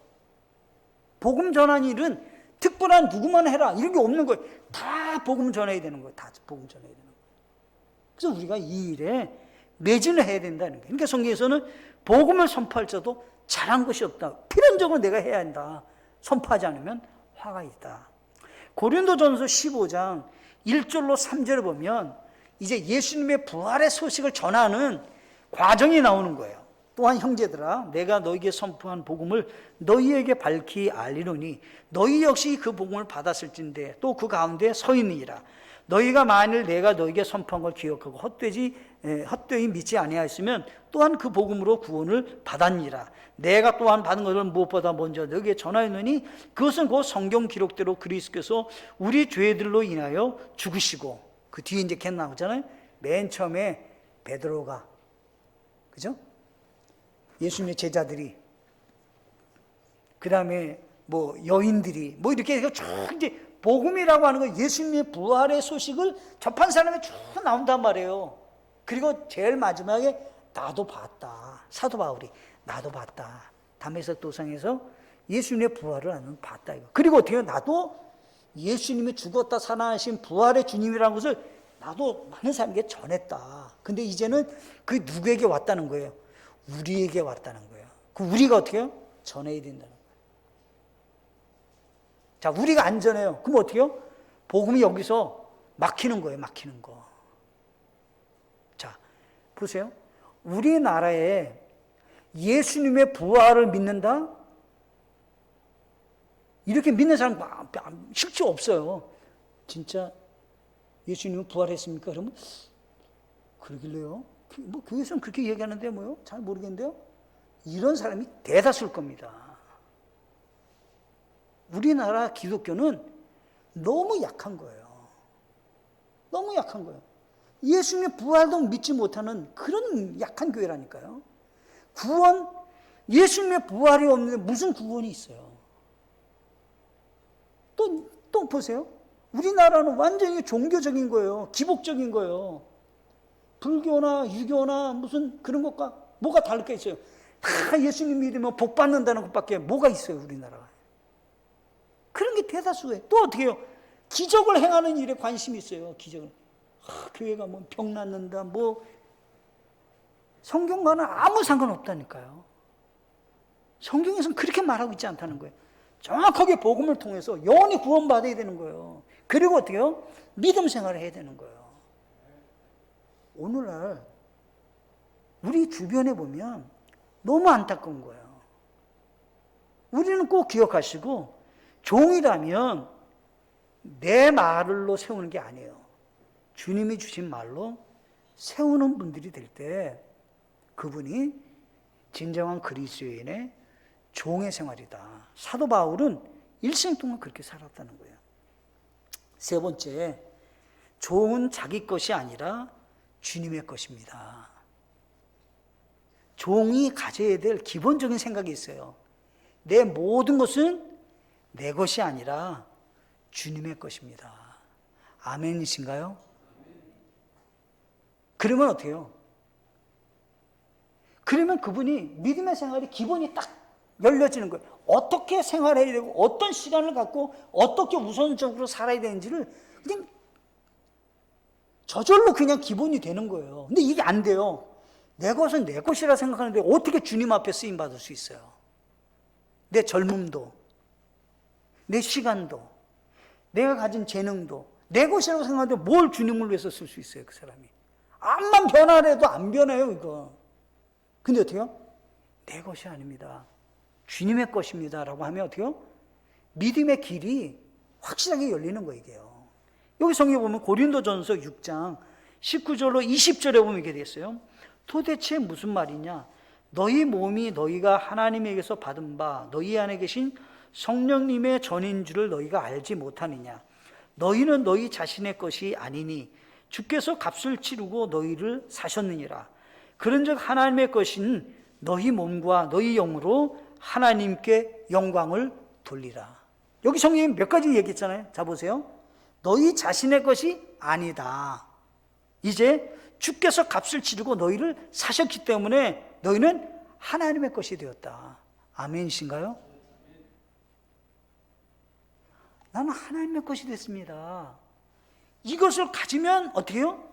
복음 전하는 일은 특별한 누구만 해라 이런 게 없는 거예요. 다 복음 전해야 되는 거예요. 다 복음 전해야 되는 거예요. 그래서 우리가 이 일에 매진을 해야 된다는 거예요. 그러니까 성경에서는 복음을 선포할 자도 잘한 것이 없다. 필연적으로 내가 해야 한다. 선포하지 않으면 화가 있다. 고린도전서 15장 1절로 3절을 보면 이제 예수님의 부활의 소식을 전하는 과정이 나오는 거예요. 또한 형제들아 내가 너희에게 선포한 복음을 너희에게 밝히 알리노니 너희 역시 그 복음을 받았을진데 또 그 가운데 서 있느니라. 너희가 만일 내가 너희에게 선포한 걸 기억하고 헛되이 믿지 아니하였으면 또한 그 복음으로 구원을 받았니라. 내가 또한 받은 것을 무엇보다 먼저 너희에게 전하였느니 그것은 곧 성경 기록대로 그리스도께서 우리 죄들로 인하여 죽으시고, 그 뒤에 이제 걔 나오잖아요. 맨 처음에 베드로가, 그죠? 예수님의 제자들이, 그 다음에 뭐 여인들이, 뭐 이렇게 해서 쭉 이제 복음이라고 하는 거, 예수님의 부활의 소식을 접한 사람이 쭉 나온단 말이에요. 그리고 제일 마지막에 나도 봤다. 사도 바울이 나도 봤다. 담에색 도상에서 예수님의 부활을 나는 봤다. 이거. 그리고 어떻게 해요? 나도 예수님이 죽었다 살아나신 부활의 주님이라는 것을 나도 많은 사람에게 전했다. 근데 이제는 그 누구에게 왔다는 거예요? 우리에게 왔다는 거예요. 그 우리가 어떻게 해요? 전해야 된다는 거예요. 자, 우리가 안 전해요. 그럼 어떻게 해요? 복음이 여기서 막히는 거예요. 막히는 거. 자, 보세요. 우리나라에 예수님의 부활을 믿는다? 이렇게 믿는 사람 실제 없어요. 진짜 예수님은 부활했습니까? 그러면 그러길래요. 뭐 교회에서는 그렇게 얘기하는데 뭐요? 잘 모르겠는데요. 이런 사람이 대다수일 겁니다. 우리나라 기독교는 너무 약한 거예요. 너무 약한 거예요. 예수님의 부활도 믿지 못하는 그런 약한 교회라니까요. 구원, 예수님의 부활이 없는데 무슨 구원이 있어요? 또 보세요. 우리나라는 완전히 종교적인 거예요. 기복적인 거예요. 불교나 유교나 무슨 그런 것과 뭐가 다를 게 있어요? 다 예수님 믿으면 복 받는다는 것밖에 뭐가 있어요, 우리나라가. 그런 게 대다수예요. 또 어떻게 해요? 기적을 행하는 일에 관심이 있어요, 기적을. 교회가 뭐 병 낫는다, 뭐. 성경과는 아무 상관없다니까요. 성경에서는 그렇게 말하고 있지 않다는 거예요. 정확하게 복음을 통해서 영원히 구원받아야 되는 거예요. 그리고 어떻게 해요? 믿음 생활을 해야 되는 거예요. 오늘날 우리 주변에 보면 너무 안타까운 거예요. 우리는 꼭 기억하시고, 종이라면 내 말로 세우는 게 아니에요. 주님이 주신 말로 세우는 분들이 될 때 그분이 진정한 그리스도인의 종의 생활이다. 사도 바울은 일생 동안 그렇게 살았다는 거예요. 세 번째, 종은 자기 것이 아니라 주님의 것입니다. 종이 가져야 될 기본적인 생각이 있어요. 내 모든 것은 내 것이 아니라 주님의 것입니다. 아멘이신가요? 그러면 어떻게 해요? 그러면 그분이 믿음의 생활이 기본이 딱 열려지는 거예요. 어떻게 생활해야 되고 어떤 시간을 갖고 어떻게 우선적으로 살아야 되는지를 그냥 저절로 그냥 기본이 되는 거예요. 근데 이게 안 돼요. 내 것은 내 것이라 생각하는데 어떻게 주님 앞에 쓰임받을 수 있어요? 내 젊음도, 내 시간도, 내가 가진 재능도 내 것이라고 생각하는데 뭘 주님을 위해서 쓸 수 있어요, 그 사람이? 암만 변화래도 안 변해요, 이거. 근데 어떻게 해요? 내 것이 아닙니다. 주님의 것입니다. 라고 하면 어떻게 해요? 믿음의 길이 확실하게 열리는 거예요, 이게요. 여기 성경에 보면 고린도전서 6장 19절로 20절에 보면 이렇게 되어 있어요. 도대체 무슨 말이냐? 너희 몸이 너희가 하나님에게서 받은 바 너희 안에 계신 성령님의 전인 줄을 너희가 알지 못하느냐? 너희는 너희 자신의 것이 아니니 주께서 값을 치르고 너희를 사셨느니라. 그런즉 하나님의 것인 너희 몸과 너희 영으로 하나님께 영광을 돌리라. 여기 성경이 몇 가지 얘기했잖아요. 자, 보세요. 너희 자신의 것이 아니다. 이제 주께서 값을 치르고 너희를 사셨기 때문에 너희는 하나님의 것이 되었다. 아멘이신가요? 나는 하나님의 것이 됐습니다. 이것을 가지면 어떻게 해요?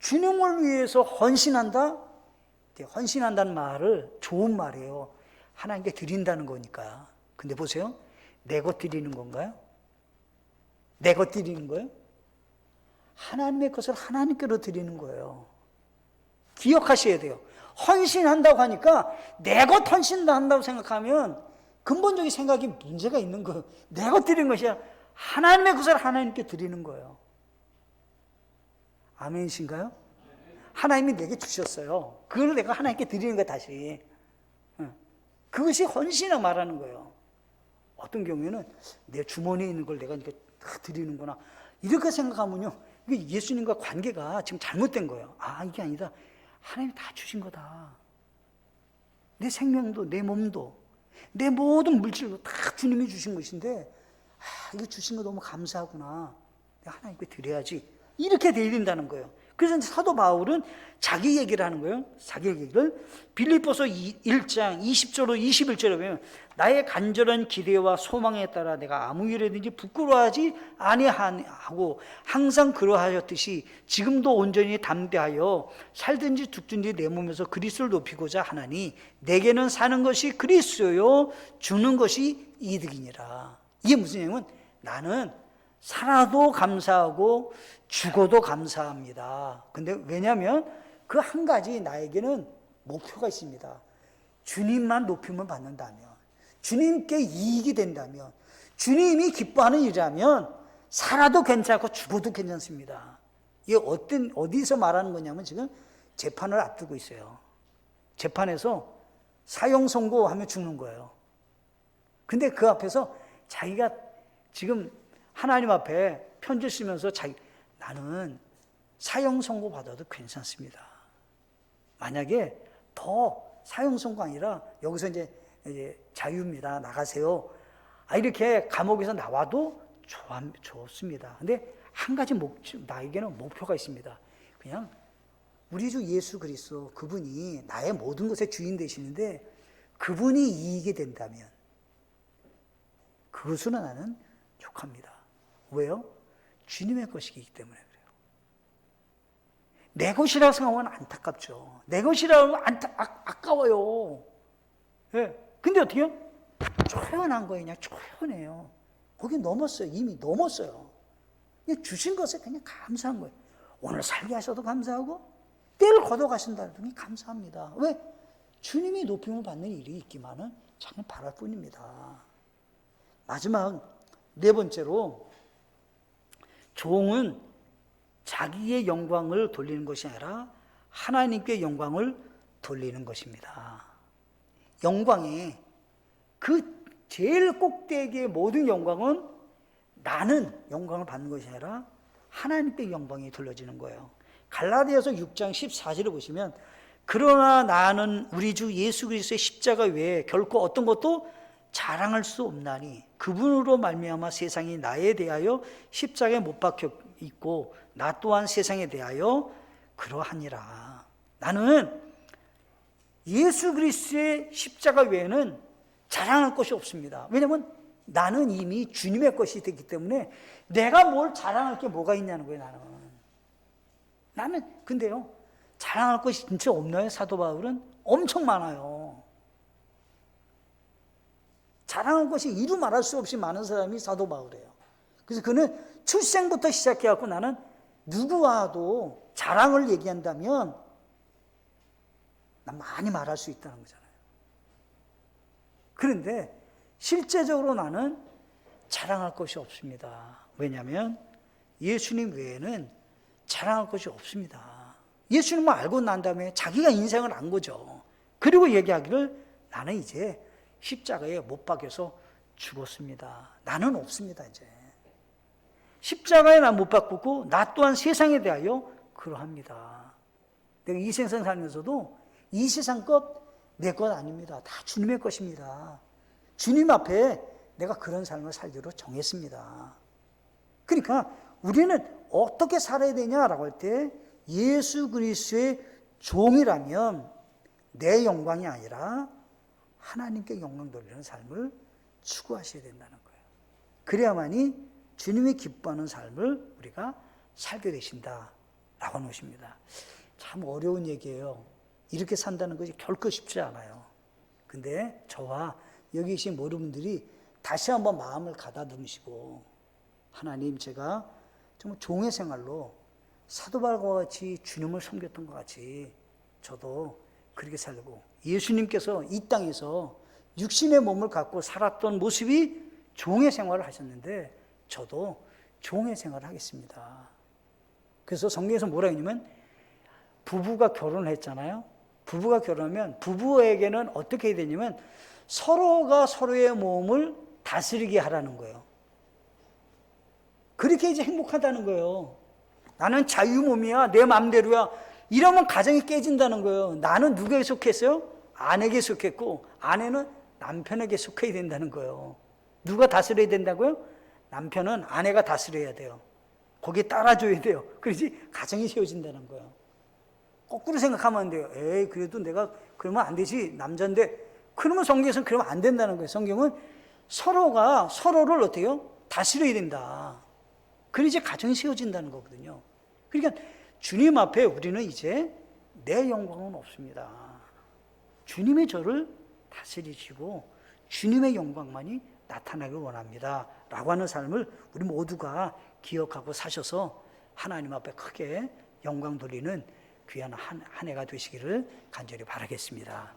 주님을 위해서 헌신한다? 헌신한다는 말을 좋은 말이에요. 하나님께 드린다는 거니까. 근데 보세요. 내 것 드리는 건가요? 내 것 드리는 거예요? 하나님의 것을 하나님께로 드리는 거예요. 기억하셔야 돼요. 헌신한다고 하니까 내 것 헌신한다고 생각하면 근본적인 생각이 문제가 있는 거예요. 내 것 드리는 것이 아니라 하나님의 것을 하나님께 드리는 거예요. 아멘이신가요? 하나님이 내게 주셨어요. 그걸 내가 하나님께 드리는 거야, 다시. 그것이 헌신이라고 말하는 거예요. 어떤 경우에는 내 주머니에 있는 걸 내가 이렇게 다 드리는구나, 이렇게 생각하면요, 이게 예수님과 관계가 지금 잘못된 거예요. 아, 이게 아니다. 하나님이 다 주신 거다. 내 생명도, 내 몸도, 내 모든 물질도 다 주님이 주신 것인데, 아, 이거 주신 거 너무 감사하구나, 내가 하나님께 드려야지, 이렇게 돼야 된다는 거예요. 그래서 사도 바울은 자기 얘기를 하는 거예요. 자기 얘기를 빌립보서 1장 20절로 21절에 보면, 나의 간절한 기대와 소망에 따라 내가 아무 일에든지 부끄러워하지 아니하고 항상 그러하였듯이 지금도 온전히 담대하여 살든지 죽든지 내 몸에서 그리스도를 높이고자 하나니 내게는 사는 것이 그리스도요 죽는 것이 이득이니라. 이게 무슨 얘기냐면, 나는 살아도 감사하고 죽어도 감사합니다. 근데 왜냐하면 그 한 가지 나에게는 목표가 있습니다. 주님만 높임을 받는다면, 주님께 이익이 된다면, 주님이 기뻐하는 일이라면 살아도 괜찮고 죽어도 괜찮습니다. 이게 어디서 말하는 거냐면, 지금 재판을 앞두고 있어요. 재판에서 사형 선고하면 죽는 거예요. 근데 그 앞에서 자기가 지금 하나님 앞에 편지 쓰면서 나는 사형 선고 받아도 괜찮습니다. 만약에 더 사형 선고 아니라 여기서 이제 자유입니다, 나가세요, 이렇게 감옥에서 나와도 좋습니다. 근데 한 가지 나에게는 목표가 있습니다. 그냥 우리 주 예수 그리스도, 그분이 나의 모든 것의 주인 되시는데 그분이 이익이 된다면 그것으로 나는 족합니다. 왜요? 주님의 것이기 때문에 그래요. 내 것이라고 생각하면 안타깝죠. 내 것이라고 하면 아까워요. 예. 근데 어떻게 해요? 초연한 거예요. 초연해요. 거기 넘었어요. 이미 넘었어요. 그냥 주신 것에 그냥 감사한 거예요. 오늘 살게 하셔도 감사하고 때를 걷어가신다니 감사합니다. 왜? 주님이 높임을 받는 일이 있기만은 참 바랄 뿐입니다. 마지막 네 번째로, 종은 자기의 영광을 돌리는 것이 아니라 하나님께 영광을 돌리는 것입니다. 영광의 그 제일 꼭대기의 모든 영광은 나는 영광을 받는 것이 아니라 하나님께 영광이 돌려지는 거예요. 갈라디아서 6장 14절을 보시면, 그러나 나는 우리 주 예수 그리스도의 십자가 외에 결코 어떤 것도 자랑할 수 없나니 그분으로 말미암아 세상이 나에 대하여 십자가에 못 박혀 있고 나 또한 세상에 대하여 그러하니라. 나는 예수 그리스도의 십자가 외에는 자랑할 것이 없습니다. 왜냐하면 나는 이미 주님의 것이 되기 때문에 내가 뭘 자랑할 게 뭐가 있냐는 거예요. 나는 근데요, 자랑할 것이 진짜 없나요? 사도 바울은 엄청 많아요. 자랑할 것이 이루 말할 수 없이 많은 사람이 사도 바울이에요. 그래서 그는 출생부터 시작해갖고 나는 누구와도 자랑을 얘기한다면 난 많이 말할 수 있다는 거잖아요. 그런데 실제적으로 나는 자랑할 것이 없습니다. 왜냐하면 예수님 외에는 자랑할 것이 없습니다. 예수님을 알고 난 다음에 자기가 인생을 안 거죠. 그리고 얘기하기를, 나는 이제 십자가에 못 박여서 죽었습니다. 나는 없습니다. 이제 십자가에 나 못 박고 나 또한 세상에 대하여 그러합니다. 내가 이 세상 살면서도 이 세상 것 내 것 아닙니다. 다 주님의 것입니다. 주님 앞에 내가 그런 삶을 살기로 정했습니다. 그러니까 우리는 어떻게 살아야 되냐라고 할 때, 예수 그리스도의 종이라면 내 영광이 아니라 하나님께 영광 돌리는 삶을 추구하셔야 된다는 거예요. 그래야만이 주님이 기뻐하는 삶을 우리가 살게 되신다라고 하는 것입니다. 참 어려운 얘기예요. 이렇게 산다는 것이 결코 쉽지 않아요. 근데 저와 여기 계신 모든 분들이 다시 한번 마음을 가다듬으시고, 하나님, 제가 정말 종의 생활로 사도 바울과 같이 주님을 섬겼던 것 같이 저도 그렇게 살고 예수님께서 이 땅에서 육신의 몸을 갖고 살았던 모습이 종의 생활을 하셨는데 저도 종의 생활을 하겠습니다. 그래서 성경에서 뭐라 했냐면 부부가 결혼을 했잖아요. 부부가 결혼하면 부부에게는 어떻게 해야 되냐면 서로가 서로의 몸을 다스리게 하라는 거예요. 그렇게 이제 행복하다는 거예요. 나는 자유몸이야, 내 마음대로야. 이러면 가정이 깨진다는 거예요. 나는 누구에게 속했어요? 아내에게 속했고 아내는 남편에게 속해야 된다는 거예요. 누가 다스려야 된다고요? 남편은 아내가 다스려야 돼요. 거기에 따라줘야 돼요. 그래야지 가정이 세워진다는 거예요. 거꾸로 생각하면 안 돼요. 에이, 그래도 내가 그러면 안 되지. 남자인데. 그러면 성경에서는 그러면 안 된다는 거예요. 성경은 서로가 서로를 어떻게 해요? 다스려야 된다. 그래야지 가정이 세워진다는 거거든요. 그러니까 주님 앞에 우리는 이제 내 영광은 없습니다. 주님의 저를 다스리시고 주님의 영광만이 나타나길 원합니다. 라고 하는 삶을 우리 모두가 기억하고 사셔서 하나님 앞에 크게 영광 돌리는 귀한 한 해가 되시기를 간절히 바라겠습니다.